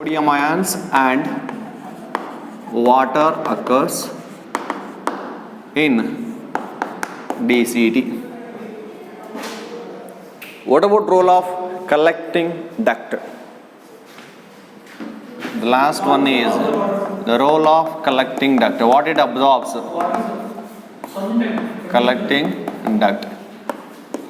Sodium ions and water occurs in DCT. What about role of collecting duct? The last one is the role of collecting duct. What it absorbs? Collecting duct.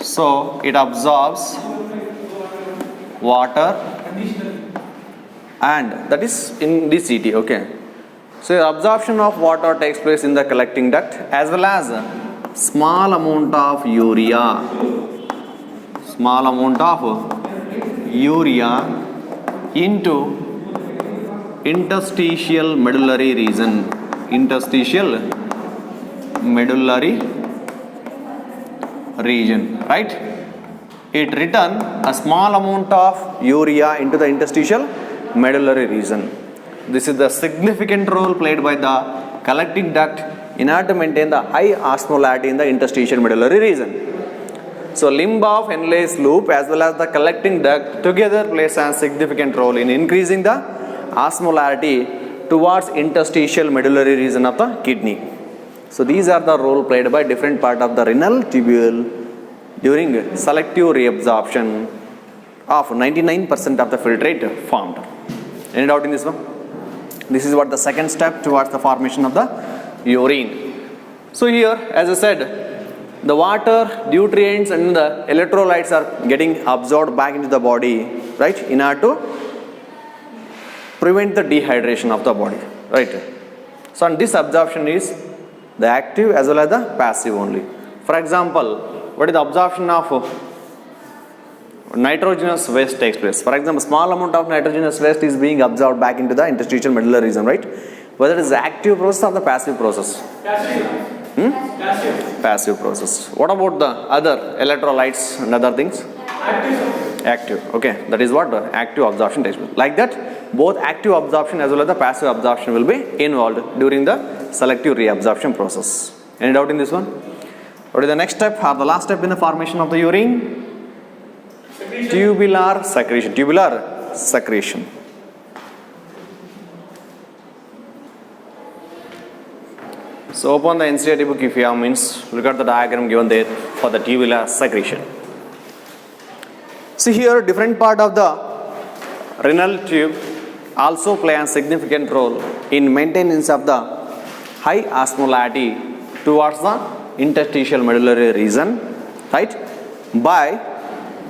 So it absorbs water and that is in DCT. Okay. So absorption of water takes place in the collecting duct as well as small amount of urea. Small amount of urea into interstitial medullary region. Interstitial medullary region, right? It return a small amount of urea into the interstitial medullary region. This is the significant role played by the collecting duct in order to maintain the high osmolarity in the interstitial medullary region. So limb of Henle's loop as well as the collecting duct together plays a significant role in increasing the osmolarity towards interstitial medullary region of the kidney. So these are the role played by different part of the renal tubule during selective reabsorption of 99% of the filtrate formed. Any doubt in this one? This is what the second step towards the formation of the urine. So here, as I said, the water, nutrients and the electrolytes are getting absorbed back into the body, right, in order to prevent the dehydration of the body, right. So and this absorption is the active as well as the passive only. For example, what is the absorption of nitrogenous waste takes place? For example, small amount of nitrogenous waste is being absorbed back into the interstitial medullary region, right? Whether it is the active process or the passive process? Passive process. What about the other electrolytes and other things? Active. Okay, that is what the active absorption takes place. Like that, both active absorption as well as the passive absorption will be involved during the selective reabsorption process. Any doubt in this one? What is the next step or the last step in the formation of the urine? Tubular secretion. Tubular secretion. So open the NCERT book if you have, means look at the diagram given there for the tubular secretion. See here, different part of the renal tube also play a significant role in maintenance of the high osmolarity towards the interstitial medullary region, right, by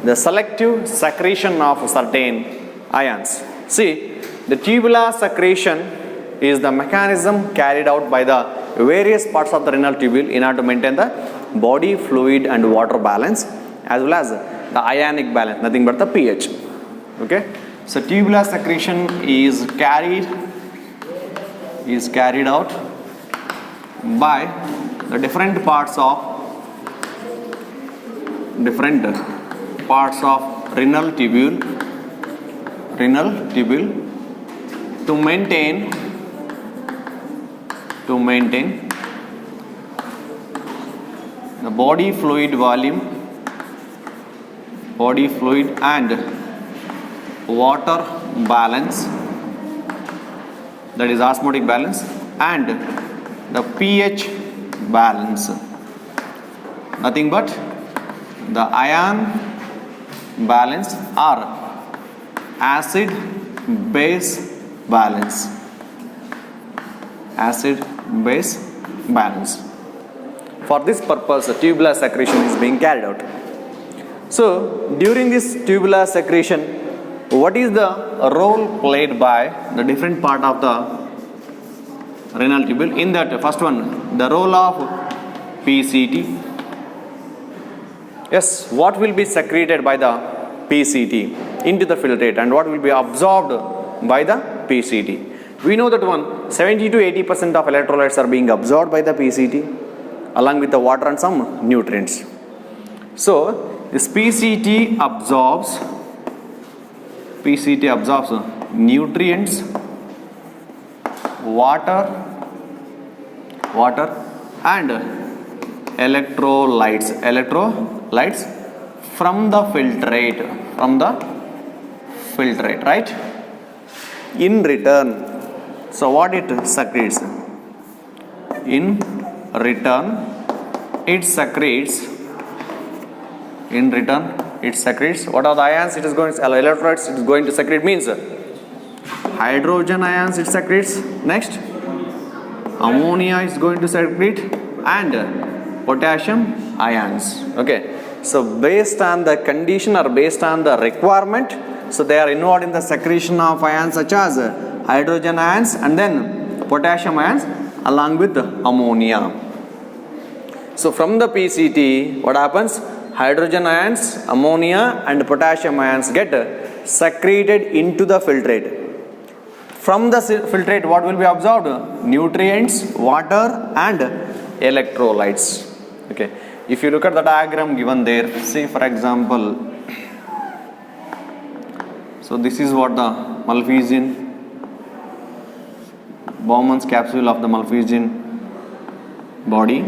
the selective secretion of certain ions. See, the tubular secretion is the mechanism carried out by the various parts of the renal tubule in order to maintain the body fluid and water balance as well as the ionic balance, nothing but the pH. Okay, so tubular secretion is carried out by the different parts of renal tubule to maintain the body fluid volume, and water balance, that is osmotic balance, and the pH balance, nothing but the ion balance or acid base balance. For this purpose, the tubular secretion is being carried out. So during this tubular secretion, what is the role played by the different part of the renal tubule? In that first one, the role of PCT. Yes, what will be secreted by the PCT into the filtrate and what will be absorbed by the PCT? We know that 70 to 80% of electrolytes are being absorbed by the PCT along with the water and some nutrients. So this PCT absorbs nutrients, water and electrolytes from the filtrate, right? In return, so what it secretes? In return, it secretes. In return, it secretes. What are the ions? It is going to electrolytes. It is going to secrete means hydrogen ions. It secretes. Next, ammonia is going to secrete, and potassium ions. Okay. So based on the condition or based on the requirement, so they are involved in the secretion of ions such as hydrogen ions and then potassium ions along with ammonia. So from the PCT, what happens? Hydrogen ions, ammonia and potassium ions get secreted into the filtrate. From the filtrate, what will be absorbed? Nutrients, water and electrolytes. Okay. If you look at the diagram given there, say for example, so this is what the Malpighian, Bowman's capsule of the Malpighian body.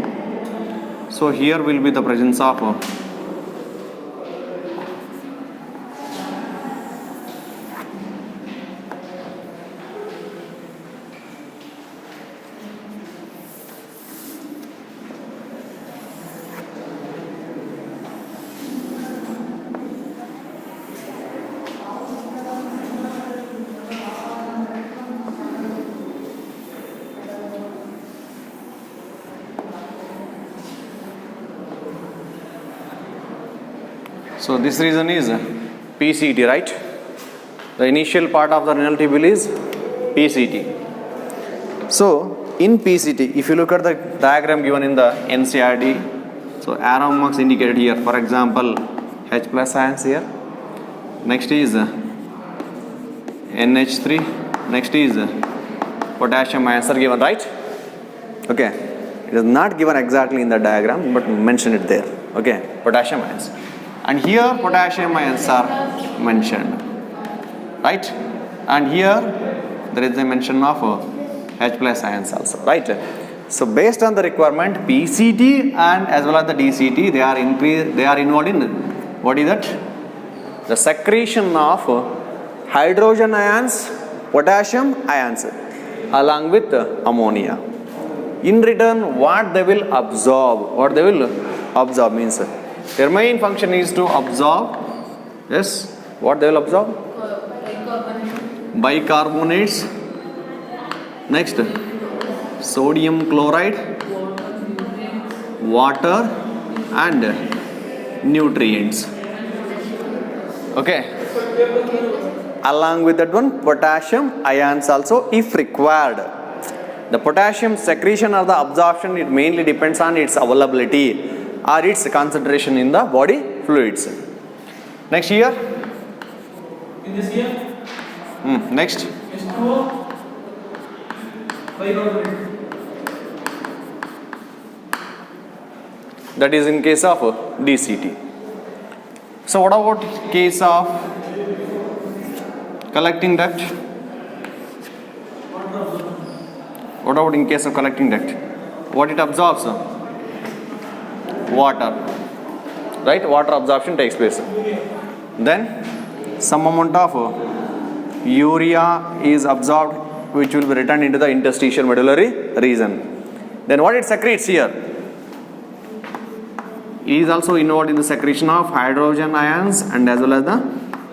So here will be the presence of so this reason is PCT, right? The initial part of the renal tubule is PCT. So in PCT, if you look at the diagram given in the NCRT, so arrow marks indicated here. For example, H plus ions here. Next is NH3. Next is potassium ions are given, right? Okay. It is not given exactly in the diagram, but mention it there. Okay, potassium ions. And here potassium ions are mentioned, right? And here there is a mention of H plus ions also, right? So based on the requirement, PCT and as well as the DCT, they are involved in what is that? The secretion of hydrogen ions, potassium ions along with ammonia. In return, what they will absorb? What they will absorb means their main function is to absorb. Yes, what they will absorb? Bicarbonates. Next, sodium chloride, water and nutrients. Okay. Along with that one, potassium ions also if required. The potassium secretion or the absorption, it mainly depends on its availability or its concentration in the body fluids. Next here. In this here. Next. H2O. That is in case of DCT. So what about case of collecting duct? What about in case of collecting duct? What it absorbs? Water. Right? Water absorption takes place. Then some amount of urea is absorbed, which will be returned into the interstitial medullary region. Then what it secretes here? It is also involved in the secretion of hydrogen ions and as well as the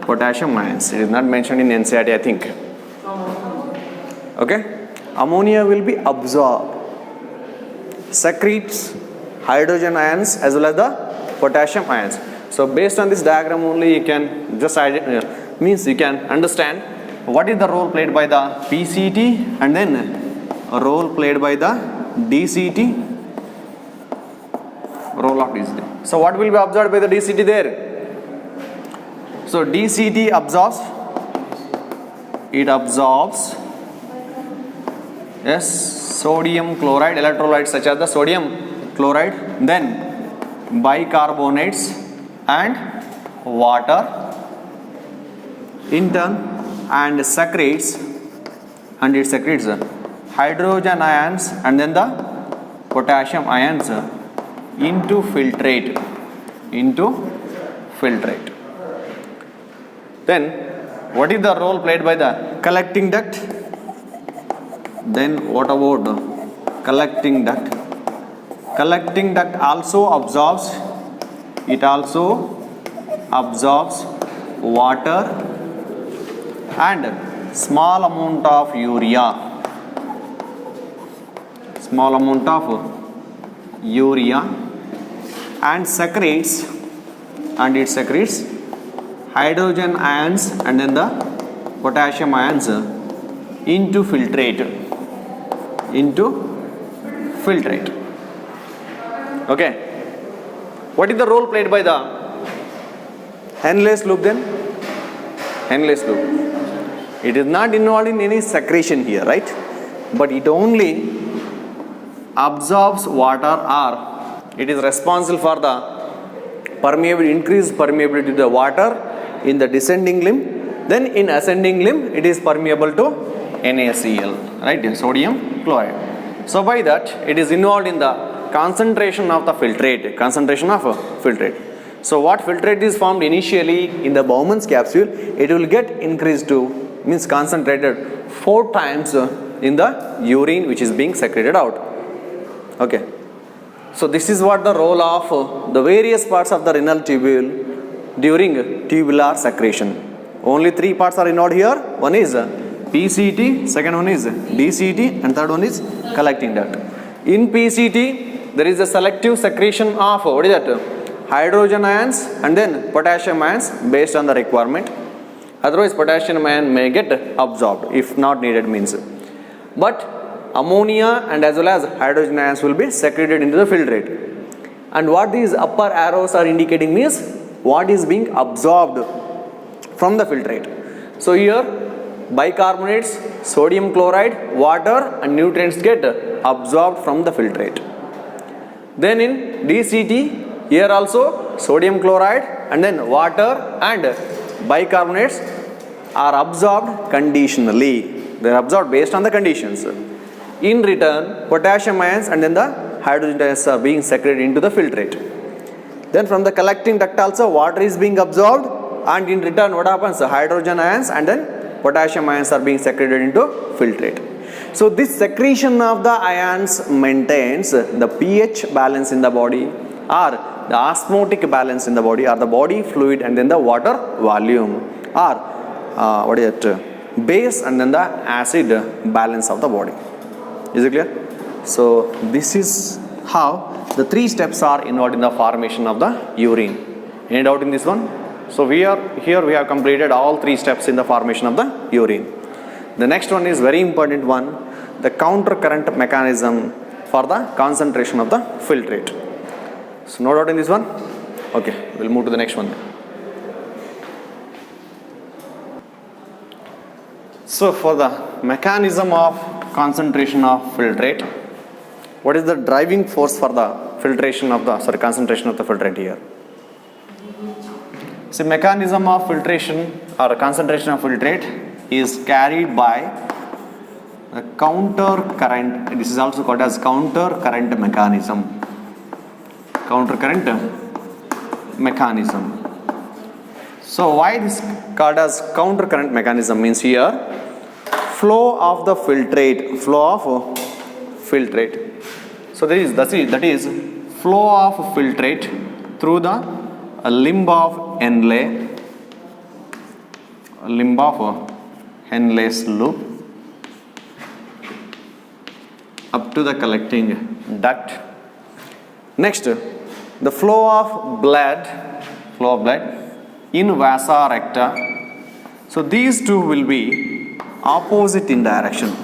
potassium ions. It is not mentioned in NCERT, I think. Okay? Ammonia will be absorbed, secretes hydrogen ions as well as the potassium ions. So based on this diagram only, you can just means you can understand what is the role played by the PCT and then a role played by the DCT. Role of DCT. So what will be absorbed by the DCT there? So DCT absorbs. It absorbs. Yes, sodium chloride, electrolytes such as the sodium chloride, then bicarbonates and water in turn and secretes, and it secretes hydrogen ions and then the potassium ions into filtrate. Then What is the role played by the collecting duct? Then what about collecting duct? Collecting duct also absorbs, it also absorbs water and small amount of urea, and secretes, and it secretes hydrogen ions and then the potassium ions into filtrate. Okay. What is the role played by the Henle's loop then? Henle's loop. It is not involved in any secretion here, right? But it only absorbs water, or it is responsible for the increased permeability to the water in the descending limb. Then in ascending limb, it is permeable to NaCl, right? Sodium chloride. So by that, it is involved in the concentration of the filtrate. So what filtrate is formed initially in the Bowman's capsule, it will get increased to, means concentrated 4 times in the urine which is being secreted out. Okay. So this is what the role of the various parts of the renal tubule during tubular secretion. Only 3 parts are involved here. One is PCT, second one is DCT, and third one is collecting duct. In PCT, there is a selective secretion of hydrogen ions and then potassium ions based on the requirement. Otherwise, potassium ion may get absorbed if not needed means. But ammonia and as well as hydrogen ions will be secreted into the filtrate. And what these upper arrows are indicating means what is being absorbed from the filtrate. So here bicarbonates, sodium chloride, water and nutrients get absorbed from the filtrate. Then in DCT, here also sodium chloride and then water and bicarbonates are absorbed conditionally. They are absorbed based on the conditions. In return, potassium ions and then the hydrogen ions are being secreted into the filtrate. Then from the collecting duct also water is being absorbed, and in return what happens? Hydrogen ions and then potassium ions are being secreted into filtrate. So this secretion of the ions maintains the pH balance in the body, or the osmotic balance in the body, or the body fluid and then the water volume, or base and then the acid balance of the body. Is it clear? So this is how the 3 steps are involved in the formation of the urine. Any doubt in this one? So we have completed all 3 steps in the formation of the urine. The next one is very important one, the counter current mechanism for the concentration of the filtrate. So no doubt in this one? Okay, we'll move to the next one. So for the mechanism of concentration of filtrate, what is the driving force for the concentration of the filtrate here? So mechanism of filtration or concentration of filtrate is carried by the counter current. This is also called as counter current mechanism. Counter current mechanism. So why this called as counter current mechanism means here flow of the filtrate. So that is flow of filtrate through the limb of Henle's loop up to the collecting duct. Next, the flow of blood in vasa recta. So these two will be opposite in direction.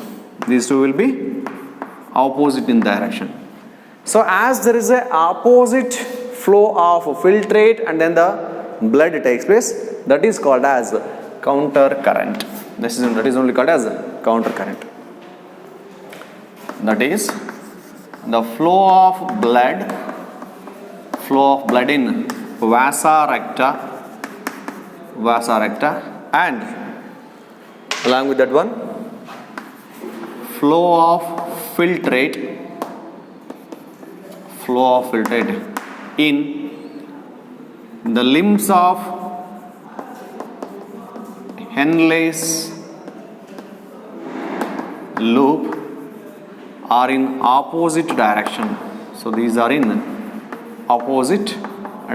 So as there is a opposite flow of filtrate and then the blood takes place, that is called as counter current. That is only called as counter current. That is the flow of blood in vasa recta, and along with that one flow of filtrate in the limbs of Henle's loop are in opposite direction. So these are in opposite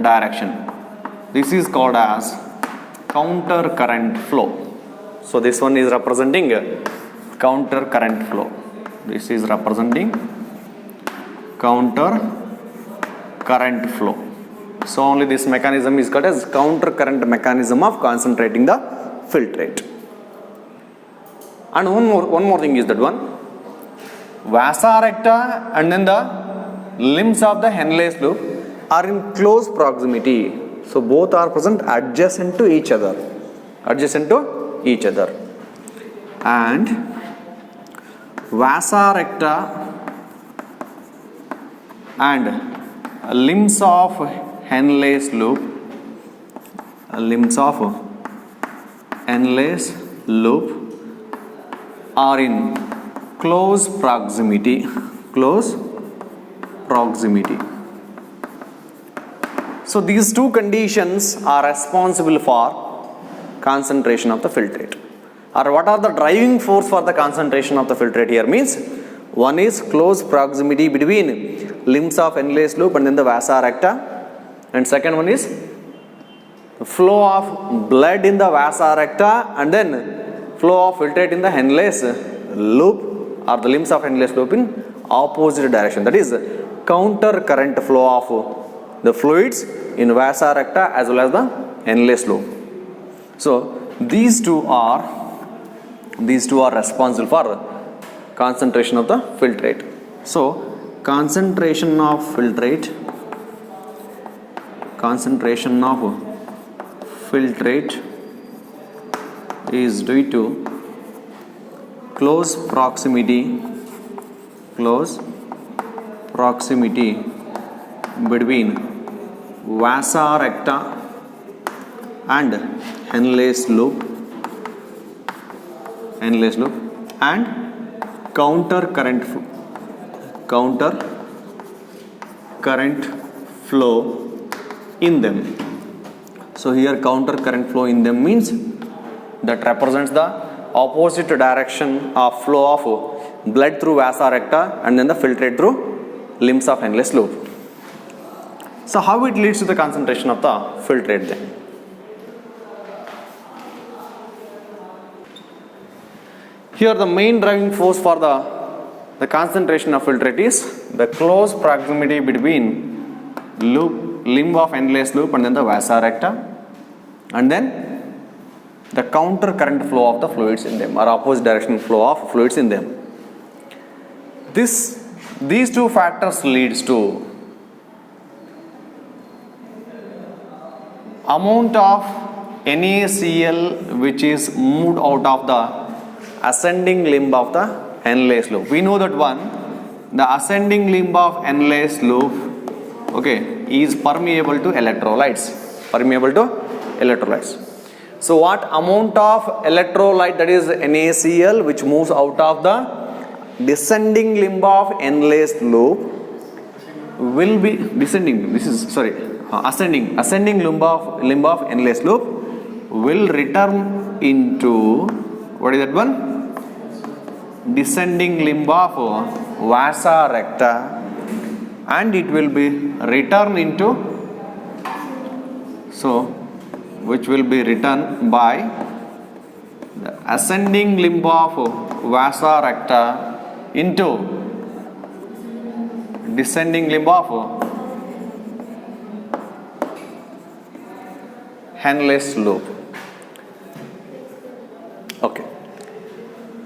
direction. This is called as counter current flow. So this one is representing counter current flow. This is representing counter current flow. So only this mechanism is called as counter current mechanism of concentrating the filtrate. And one more thing is that one, vasa recta and then the limbs of the Henle's loop are in close proximity. So both are present adjacent to each other. Adjacent to each other. And vasa recta and limbs of Henle's loop, are in close proximity. So these two conditions are responsible for concentration of the filtrate. Or what are the driving force for the concentration of the filtrate here means, one is close proximity between limbs of Henle's loop and then the vasa recta, and second one is flow of blood in the vasa recta and then flow of filtrate in the Henle's loop or the limbs of Henle's loop in opposite direction. That is counter current flow of the fluids in vasa recta as well as the Henle's loop. So these two are responsible for concentration of the filtrate. So concentration of filtrate is due to close proximity between vasa recta and Henle's loop and counter current flow in them. So here counter current flow in them means that represents the opposite direction of flow of blood through vasa recta and then the filtrate through limbs of Henle's loop. So how it leads to the concentration of the filtrate then? Here the main driving force for the concentration of filtrate is the close proximity between limb of Henle's loop and then the vasa recta, and then the counter current flow of the fluids in them or opposite direction flow of fluids in them. These two factors leads to amount of NaCl which is moved out of the ascending limb of the Henle's loop. We know that the ascending limb of Henle's loop, is permeable to electrolytes. So what amount of electrolyte, that is NaCl, which moves out of the descending limb of Henle's loop will be ascending limb of Henle's loop will return into what is that one? Descending limb of vasa recta, and it will be returned into, which will be returned by the ascending limb of vasa recta into descending limb of Henle's loop.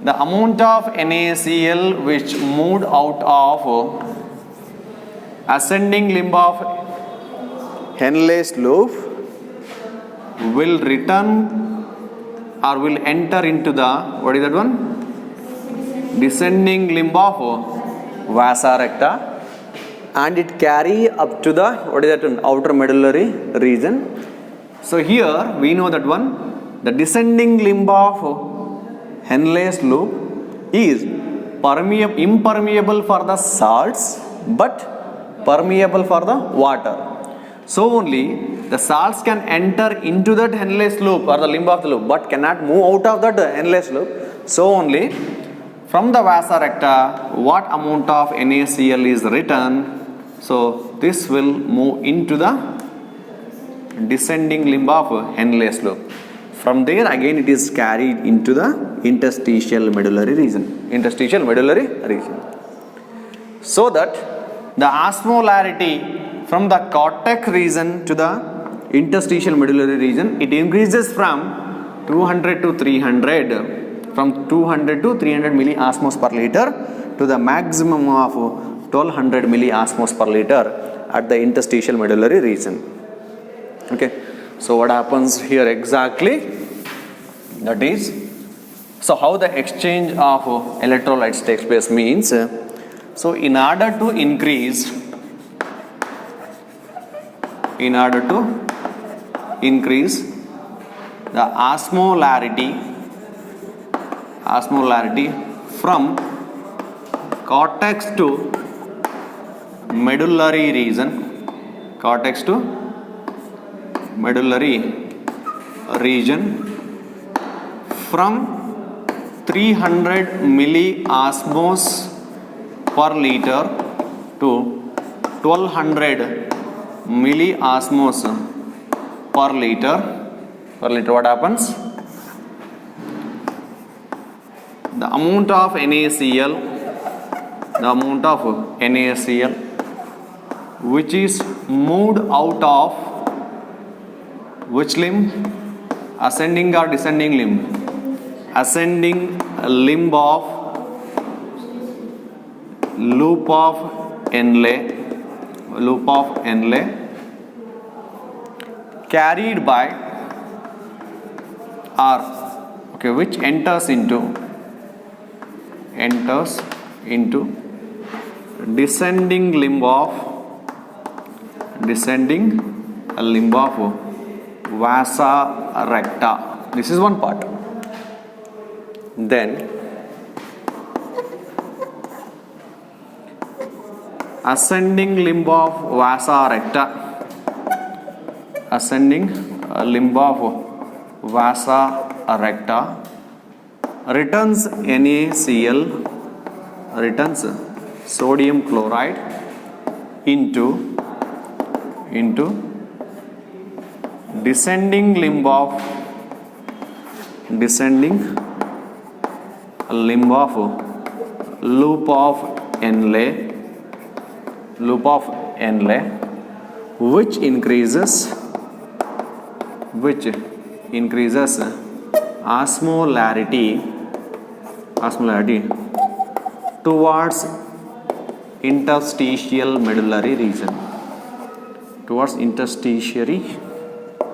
The amount of NaCl which moved out of ascending limb of Henle's loop will return or will enter into the descending limb of vasa recta, and it carry up to the outer medullary region. So here we know that the descending limb of Henle's loop is impermeable for the salts but permeable for the water. So only the salts can enter into that Henle's loop or the limb of the loop, but cannot move out of that Henle's loop. So only from the vasa recta, what amount of NaCl is written, so this will move into the descending limb of Henle's loop. From there again it is carried into the interstitial medullary region. Interstitial medullary region. So that the osmolarity from the cortex region to the interstitial medullary region, it increases from 200 to 300, from 200 to 300 milliosmoles per liter to the maximum of 1200 milliosmoles per liter at the interstitial medullary region. Okay, so what happens here exactly? That is, so how the exchange of electrolytes takes place means, so in order to increase the osmolarity from cortex to medullary region, from 300 milliosmoles per liter to 1200 milliosmoles per liter, what happens? The amount of NaCl which is moved out of which limb? Ascending or descending limb? Ascending limb of loop of Henle, carried by R, okay, which enters into descending limb of vasa recta. This is one part. Then ascending limb of vasa recta returns NaCl, returns sodium chloride into descending limb of loop of Henle, which increases osmolarity towards interstitial medullary region, towards interstitiary